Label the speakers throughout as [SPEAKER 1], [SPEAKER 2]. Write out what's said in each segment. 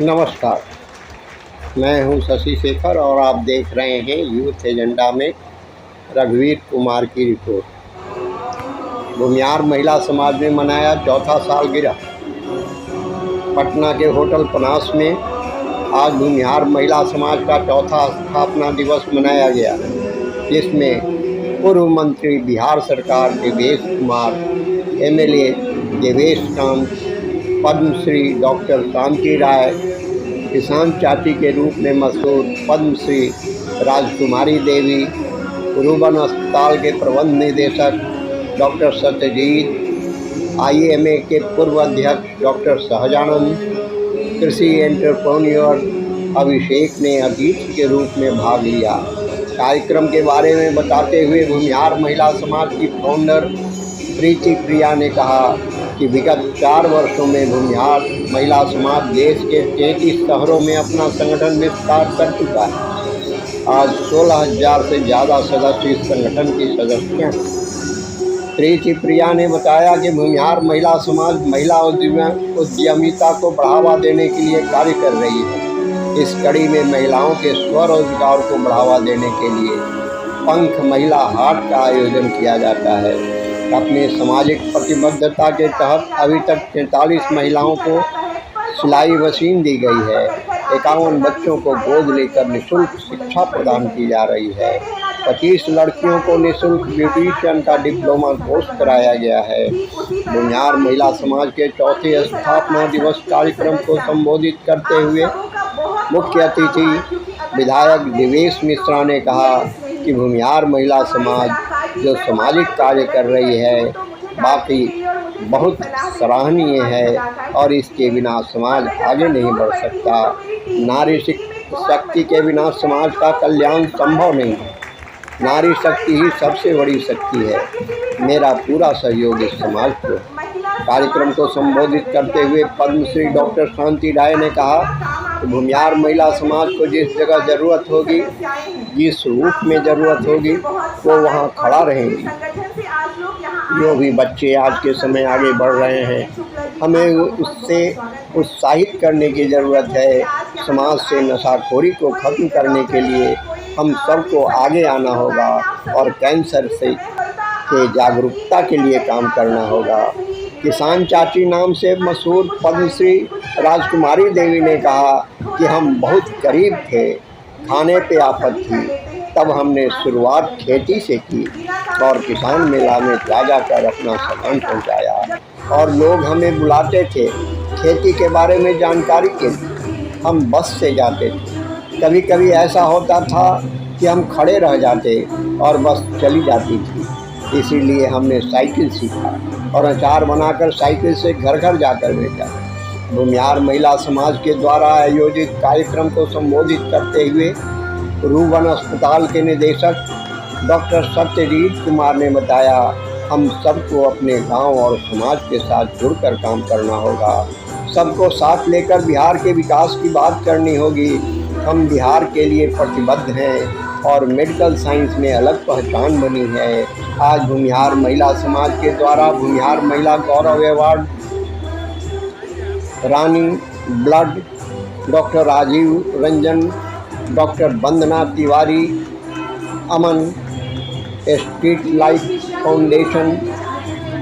[SPEAKER 1] नमस्कार, मैं हूं शशि शेखर और आप देख रहे हैं यूथ एजेंडा में रघुवीर कुमार की रिपोर्ट। भूमिहार महिला समाज ने मनाया चौथा सालगिरह। पटना के होटल पनास में आज भूमिहार महिला समाज का चौथा स्थापना दिवस मनाया गया, जिसमें पूर्व मंत्री बिहार सरकार देवेश कुमार, MLA देवेश कांत, पद्मश्री डॉक्टर शांति राय, किसान चाची के रूप में मशहूर पद्मश्री राजकुमारी देवी, रूबन अस्पताल के प्रबंध निदेशक डॉक्टर सत्यजीत, IMA के पूर्व अध्यक्ष डॉक्टर सहजानंद, कृषि एंटरप्रेन्योर अभिषेक ने अतिथि के रूप में भाग लिया। कार्यक्रम के बारे में बताते हुए भूमिहार महिला समाज की फाउंडर प्रीति प्रिया ने कहा कि विगत 4 वर्षों में भूमिहार महिला समाज देश के 33 शहरों में अपना संगठन विस्तार कर चुका है। आज 16,000 से ज़्यादा सदस्य इस संगठन की सदस्य हैं। प्रीति प्रिया ने बताया कि भूमिहार महिला समाज महिला उद्यमिता को बढ़ावा देने के लिए कार्य कर रही है। इस कड़ी में महिलाओं के स्वरोजगार को बढ़ावा देने के लिए पंख महिला हाट का आयोजन किया जाता है। अपने सामाजिक प्रतिबद्धता के तहत अभी तक 43 महिलाओं को सिलाई मशीन दी गई है। 51 बच्चों को गोद लेकर निःशुल्क शिक्षा प्रदान की जा रही है। 25 लड़कियों को निःशुल्क ब्यूटिशियन का डिप्लोमा कोर्स कराया गया है। भूमिहार महिला समाज के चौथे स्थापना दिवस कार्यक्रम को संबोधित करते हुए मुख्य अतिथि विधायक देवेश मिश्रा ने कहा कि भूमिहार महिला समाज जो सामाजिक कार्य कर रही है बाकी बहुत सराहनीय है और इसके बिना समाज आगे नहीं बढ़ सकता। नारी शक्ति के बिना समाज का कल्याण संभव नहीं है। नारी शक्ति ही सबसे बड़ी शक्ति है। मेरा पूरा सहयोग इस समाज को। कार्यक्रम को संबोधित करते हुए पद्मश्री डॉक्टर शांति राय ने कहा कि भूमिहार महिला समाज को जिस जगह ज़रूरत होगी, जिस रूप में ज़रूरत होगी, वो वहाँ खड़ा रहेंगी। जो भी बच्चे आज के समय आगे बढ़ रहे हैं, हमें उससे उत्साहित करने की ज़रूरत है। समाज से नशाखोरी को ख़त्म करने के लिए हम सबको आगे आना होगा और कैंसर से के जागरूकता के लिए काम करना होगा। किसान चाची नाम से मशहूर पद्मश्री राजकुमारी देवी ने कहा कि हम बहुत गरीब थे, खाने पे आफत थी, तब हमने शुरुआत खेती से की और किसान मेला में जाकर अपना सामान पहुंचाया और लोग हमें बुलाते थे खेती के बारे में जानकारी के लिए। हम बस से जाते थे। कभी कभी ऐसा होता था कि हम खड़े रह जाते और बस चली जाती थी। इसीलिए हमने साइकिल सीखा और अचार बनाकर साइकिल से घर घर जाकर बेचा। भूमिहार महिला समाज के द्वारा आयोजित कार्यक्रम को संबोधित करते हुए रूबन अस्पताल के निदेशक डॉक्टर सत्यजीत कुमार ने बताया, हम सबको अपने गांव और समाज के साथ जुड़कर काम करना होगा। सबको साथ लेकर बिहार के विकास की बात करनी होगी। हम बिहार के लिए प्रतिबद्ध हैं और मेडिकल साइंस में अलग पहचान बनी है। आज भूमिहार महिला समाज के द्वारा भूमिहार महिला गौरव award Rani blood, doctor Rajeev Ranjan, doctor Vandana Tiwari, Aman street light foundation,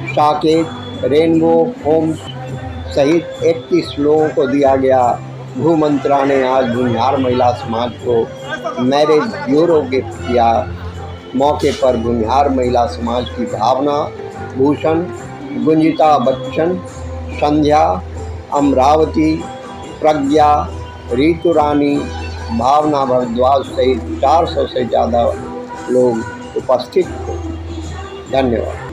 [SPEAKER 1] Saket, rainbow home सहित 31 लोगों को दिया गया। गृह मंत्रालय ने आज भूमिहार महिला समाज को मैरिज ब्यूरो गिफ्ट किया। मौके पर भूमिहार महिला समाज की भावना भूषण, गुंजिता बच्चन, संध्या, अमरावती, प्रज्ञा, रीतु रानी, भावना भारद्वाज सहित 400 से ज़्यादा लोग उपस्थित थे। धन्यवाद।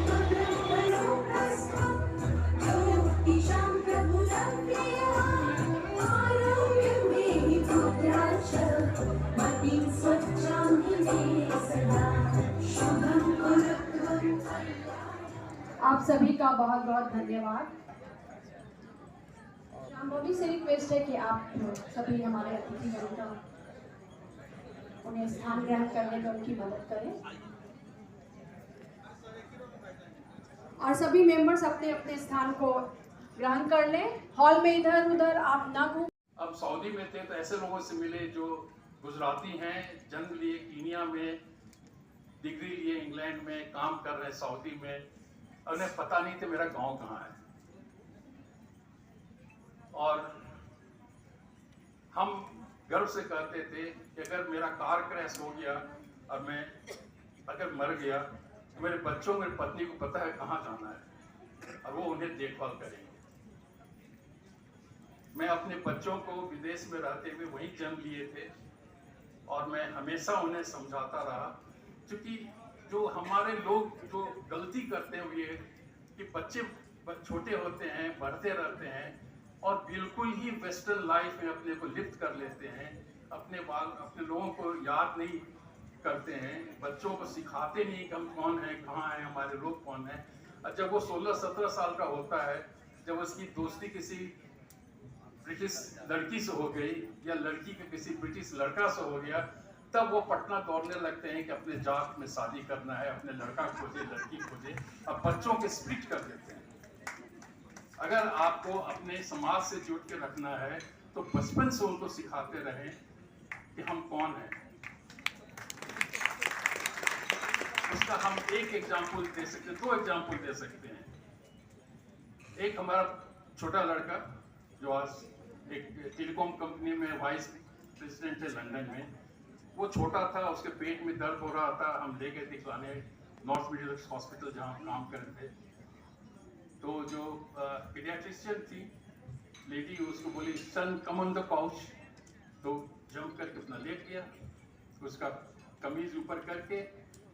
[SPEAKER 2] आप सभी का बहुत बहुत धन्यवाद। शांभवी से रिक्वेस्ट है कि आप सभी हमारे अतिथि बनकर उन्हें स्थान ग्रहण करने में उनकी मदद करें और सभी मेंबर्स अपने अपने स्थान को ग्रहण कर लें। हॉल में इधर उधर आप ना घूमें।
[SPEAKER 3] अब सऊदी में थे तो ऐसे लोगों से मिले जो गुजराती हैं, जन्म लिए कीनिया में, डिग्री लिए इंग्लैंड में, काम कर रहे सऊदी में, उन्हें पता नहीं था मेरा गांव कहाँ है। और हम गर्व से कहते थे कि अगर मेरा कार क्रैश हो गया और मैं अगर मर गया तो मेरे बच्चों, मेरी पत्नी को पता है कहाँ जाना है और वो उन्हें देखभाल करेंगे। मैं अपने बच्चों को विदेश में रहते हुए वहीं जन्म लिए थे और मैं हमेशा उन्हें समझाता रहा, क्योंकि जो हमारे लोग जो गलती करते हुए कि बच्चे छोटे होते हैं, बढ़ते रहते हैं और बिल्कुल ही वेस्टर्न लाइफ में अपने को लिप्त कर लेते हैं, अपने लोगों को याद नहीं करते हैं, बच्चों को सिखाते नहीं कि हम कौन हैं, कहाँ हैं, हमारे लोग कौन हैं। और जब वो 16-17 साल का होता है, जब उसकी दोस्ती किसी ब्रिटिश लड़की से हो गई या लड़की के किसी ब्रिटिश लड़का से हो गया, तब वो पटना दौड़ने लगते हैं कि अपने जात में शादी करना है, अपने लड़का खोजे, लड़की खोजे, और बच्चों के स्प्लिट कर देते हैं। अगर आपको अपने समाज से जुड़ के रखना है तो बचपन से उनको सिखाते रहें कि हम कौन हैं। उसका हम एक एग्जाम्पल दे सकते हैं, 2 एग्जाम्पल दे सकते हैं। एक हमारा छोटा लड़का जो आज एक टेलीकॉम कंपनी में वाइस प्रेसिडेंट है लंदन में, वो छोटा था, उसके पेट में दर्द हो रहा था, हम ले गए दिखलाने नॉर्थ मिडलैंड्स हॉस्पिटल जहाँ हम काम कर रहे थे। तो जो पीडियाट्रिशियन थी लेडी, उसको बोली सन कम ऑन द काउच, तो जंप करके अपना लेट गया, उसका कमीज ऊपर करके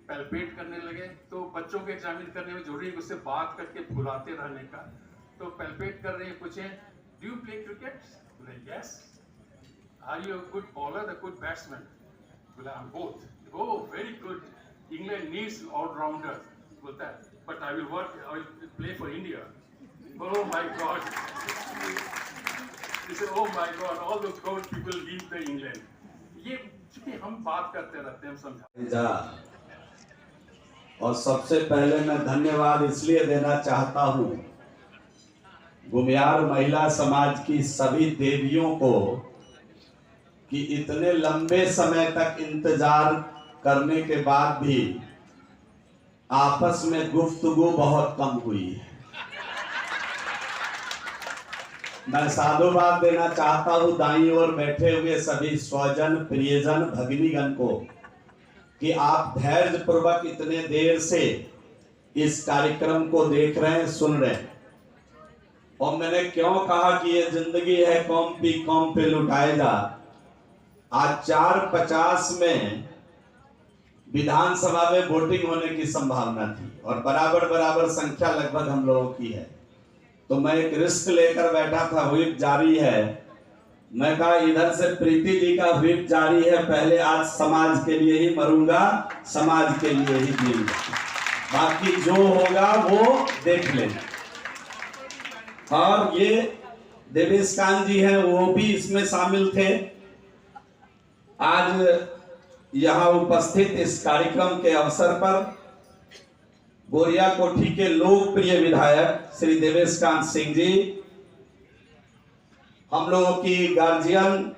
[SPEAKER 3] पैल्पेट करने लगे। तो बच्चों को एग्जामिन करने में जरूरी है उससे बात करके बुलाते रहने का। तो पैल्पेट कर रहे हैं, पूछे डू यू प्ले क्रिकेट? बोले yes. Are you a good bowler, a good batsman? बोला I am both. Oh very good, England needs allrounder. बोलता है but I will play for India. Oh my God. He said, oh my God, all those coach people leave the England. ये चूंकि हम बात करते रहते हैं, हम समझा।
[SPEAKER 4] और सबसे पहले मैं धन्यवाद इसलिए देना चाहता हूँ भूमियार महिला समाज की सभी देवियों को कि इतने लंबे समय तक इंतजार करने के बाद भी आपस में गुफ्तगू बहुत कम हुई है। मैं साधुवाद देना चाहता हूं दाईं ओर बैठे हुए सभी स्वजन, प्रियजन, भगिनीगण को कि आप धैर्य पूर्वक इतने देर से इस कार्यक्रम को देख रहे हैं, सुन रहे हैं। और मैंने क्यों कहा कि ये जिंदगी है कौम पे लुटाएगा। आज 4:50 में विधानसभा में वोटिंग होने की संभावना थी और बराबर संख्या लगभग हम लोगों की है। तो मैं एक रिस्क लेकर बैठा था, व्हिप जारी है। मैं कहा इधर से प्रीति जी का व्हिप जारी है, पहले आज समाज के लिए ही मरूंगा, समाज के लिए ही जीऊंगा, बाकी जो होगा वो देख लेना। और ये देवेशकांत जी हैं, वो भी इसमें शामिल थे। आज यहाँ उपस्थित इस कार्यक्रम के अवसर पर बोरिया कोठी के लोकप्रिय विधायक श्री देवेशकांत सिंह जी, हम लोगों की गार्जियन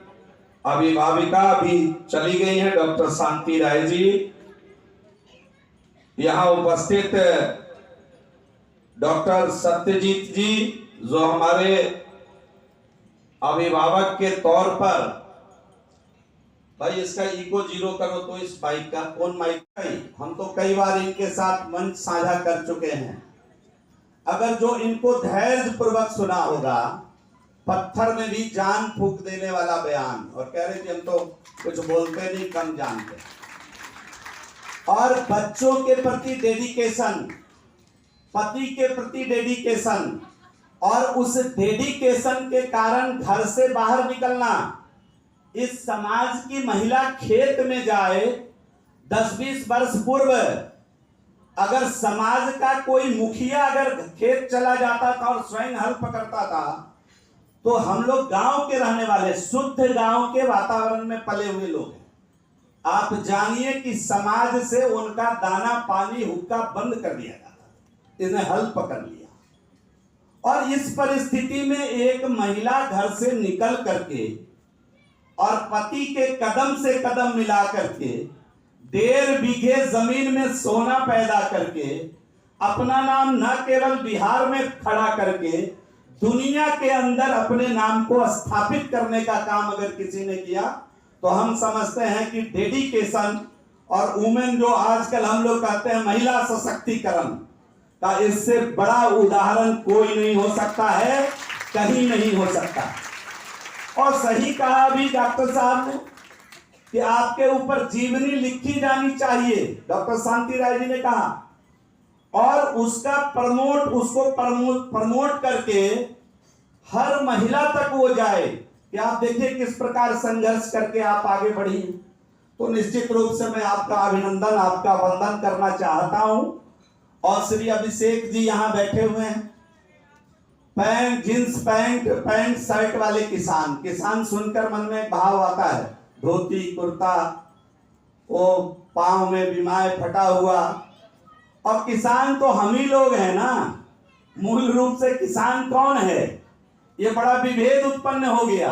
[SPEAKER 4] अभिभाविका भी चली गई हैं डॉक्टर शांति राय जी, यहाँ उपस्थित डॉक्टर सत्यजीत जी जो हमारे अभिभावक के तौर पर, भाई इसका इको 0 करो तो इस माइक का, कौन माइक का ही? हम तो कई बार इनके साथ मंच साझा कर चुके हैं। अगर जो इनको धैर्य पूर्वक सुना होगा, पत्थर में भी जान फूंक देने वाला बयान, और कह रहे कि हम तो कुछ बोलते नहीं, कम जानते। और बच्चों के प्रति डेडिकेशन, पति के प्रति डेडिकेशन, और उस डेडिकेशन के कारण घर से बाहर निकलना। इस समाज की महिला खेत में जाए, 10-20 वर्ष पूर्व अगर समाज का कोई मुखिया अगर खेत चला जाता था और स्वयं हल पकड़ता था, तो हम लोग गांव के रहने वाले, शुद्ध गांव के वातावरण में पले हुए लोग हैं। आप जानिए कि समाज से उनका दाना पानी हुक्का बंद कर दिया जाता, इन्हें हल पकड़ लिया। और इस परिस्थिति में एक महिला घर से निकल करके और पति के कदम से कदम मिला करके 1.5 बीघे जमीन में सोना पैदा करके अपना नाम न केवल बिहार में खड़ा करके दुनिया के अंदर अपने नाम को स्थापित करने का काम अगर किसी ने किया तो हम समझते हैं कि डेडिकेशन और वुमेन जो आजकल हम लोग कहते हैं महिला सशक्तिकरण का, इससे बड़ा उदाहरण कोई नहीं हो सकता है, कहीं नहीं हो सकता। और सही कहा अभी डॉक्टर साहब ने कि आपके ऊपर जीवनी लिखी जानी चाहिए, डॉक्टर शांति राय जी ने कहा, और उसका उसको प्रमोट करके हर महिला तक वो जाए कि आप देखिए किस प्रकार संघर्ष करके आप आगे बढ़ी। तो निश्चित रूप से मैं आपका अभिनंदन, आपका वंदन करना चाहता हूं। और श्री अभिषेक जी यहाँ बैठे हुए हैं, जींस पैंट शर्ट वाले किसान सुनकर मन में भाव आता है, धोती कुर्ता, वो पांव में बीमार फटा हुआ। और किसान तो हम ही लोग हैं ना, मूल रूप से किसान कौन है, ये बड़ा विभेद उत्पन्न हो गया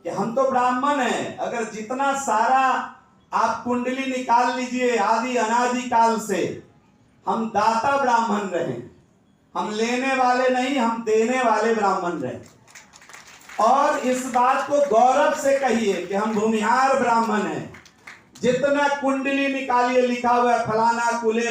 [SPEAKER 4] कि हम तो ब्राह्मण हैं। अगर जितना सारा आप कुंडली निकाल लीजिए आदि अनादि काल से, हम दाता ब्राह्मण रहे, हम लेने वाले नहीं, हम देने वाले ब्राह्मण रहे। और इस बात को गौरव से कहिए कि हम भूमिहार ब्राह्मण हैं। जितना कुंडली निकालिए लिखा हुआ है फलाना कुले